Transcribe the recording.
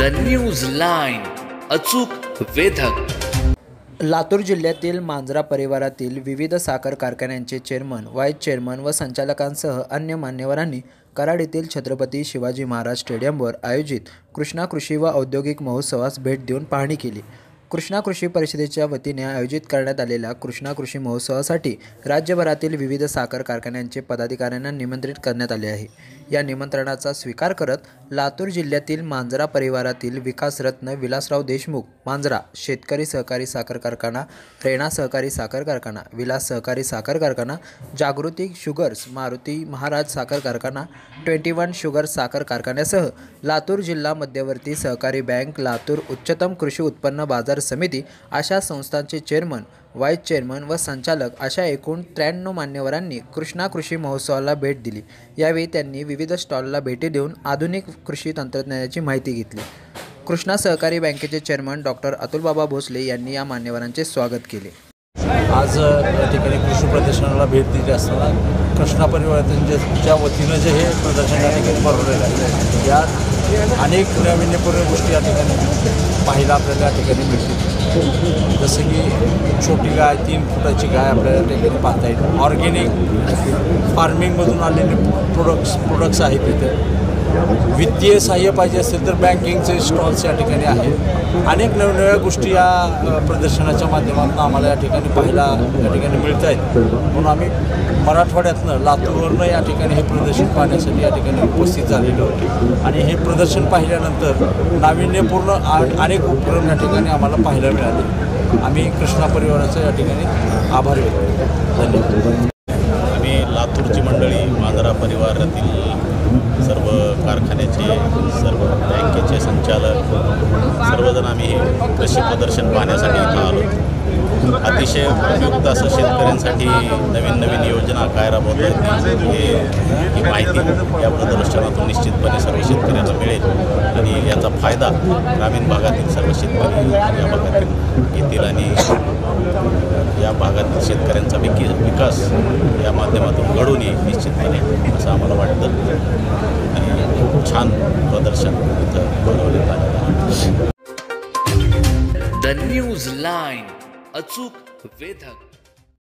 The news line, अचूक वेधक। लातूर जिल्ह्यातील मांजरा परिवारातील विविध साखर कारखान्यांचे चेअरमन, व्हाईस चेअरमन व संचालकांसह अन्य मान्यवरांनी कराड येथील छत्रपती शिवाजी महाराज स्टेडियमवर आयोजित कृष्णा कृषी व औद्योगिक महोत्सवास भेट देऊन पाहणी केली। कृष्णा कृषी परिषदेच्या वतीने आयोजित करण्यात आलेल्या कृष्णा कृषी महोत्सवासाठी राज्यभरातील विविध साखर कारखान्यांचे पदाधिकाऱ्यांना निमंत्रित करण्यात आले आहे। या निमंत्रणाचा स्वीकार करत लातूर जिल्ह्यातील मांजरा परिवारातील विकासरत्न विलासराव देशमुख मांजरा, शेतकरी सहकारी साखर कारखाना, रेणा सहकारी साखर कारखाना, विलास सहकारी साखर कारखाना, जागृती शुगर्स, मारुती महाराज साखर कारखाना, 21 शुगर साखर कारखान्यासह लातूर जिल्हा मध्यवर्ती सहकारी बँक, लातूर उच्चतम कृषी उत्पन्न बाजार समिती अशा संस्थांचे चेअरमन, व्हाईस चेअरमन व संचालक अशा एकूण 93 मान्यवरांनी कृष्णा कृषी महोत्सवाला भेट दिली। यावेळी त्यांनी विविध स्टॉलला भेटी देऊन आधुनिक कृषी तंत्रज्ञानाची माहिती घेतली। कृष्णा सहकारी बँकेचे चेअरमन डॉक्टर अतुलबाबा भोसले यांनी या मान्यवरांचे स्वागत केले। आज या ठिकाणी कृषी प्रदर्शनाला भेट दिली असताना कृष्णा परिवाराच्या वतीनं जे हे प्रदर्शन या ठिकाणी भरवलेलं आहे, यात अनेक नाविन्यपूर्ण गोष्टी या ठिकाणी पाहायला आपल्याला या ठिकाणी मिळतील। जसं की छोटी गाय, 3 फुटाची गाय आपल्याला या ठिकाणी पाहता येईल। ऑर्गेनिक फार्मिंगमधून आलेले प्रोडक्ट्स आहेत तिथे। वित्तीय सहाय्य पाहिजे असेल तर बँकिंगचे स्टॉल्स या ठिकाणी आहेत। अनेक नवनव्या गोष्टी या प्रदर्शनाच्या माध्यमातून आम्हाला या ठिकाणी पाहायला या ठिकाणी मिळत आहेत। म्हणून आम्ही मराठवाड्यातनं, लातूरवरनं या ठिकाणी हे प्रदर्शन पाहण्यासाठी या ठिकाणी उपस्थित झालेलो होतो आणि हे प्रदर्शन पाहिल्यानंतर नाविन्यपूर्ण अनेक उपक्रम या ठिकाणी आम्हाला पाहायला मिळाले। आम्ही कृष्णा परिवाराचा या ठिकाणी आभार व्यक्त करतो। धन्यवाद। आम्ही लातूरची मंडळी, मांजरा परिवारातील सर्व कारखान्याचे, सर्व बँकेचे संचालक, सर्वजण आम्ही हे कृषी प्रदर्शन पाहण्यासाठी इथं आलो। अतिशय उपयुक्त असं शेतकऱ्यांसाठी नवीन योजना काय राबवतात ही माहिती या प्रदर्शनातून निश्चितपणे सर्व शेतकऱ्यांना मिळेल आणि याचा फायदा ग्रामीण भागातील सर्व शेतकरी या भागातील घेतील आणि या भागातील शेतकऱ्यांचा विकास या माध्यमातून घडून येईल निश्चितपणे, असं आम्हाला वाटतं। आणि खूप छान प्रदर्शन इथं भरवण्यात आलेलं आहे। द न्यूज लाईन, अचूक वेधक।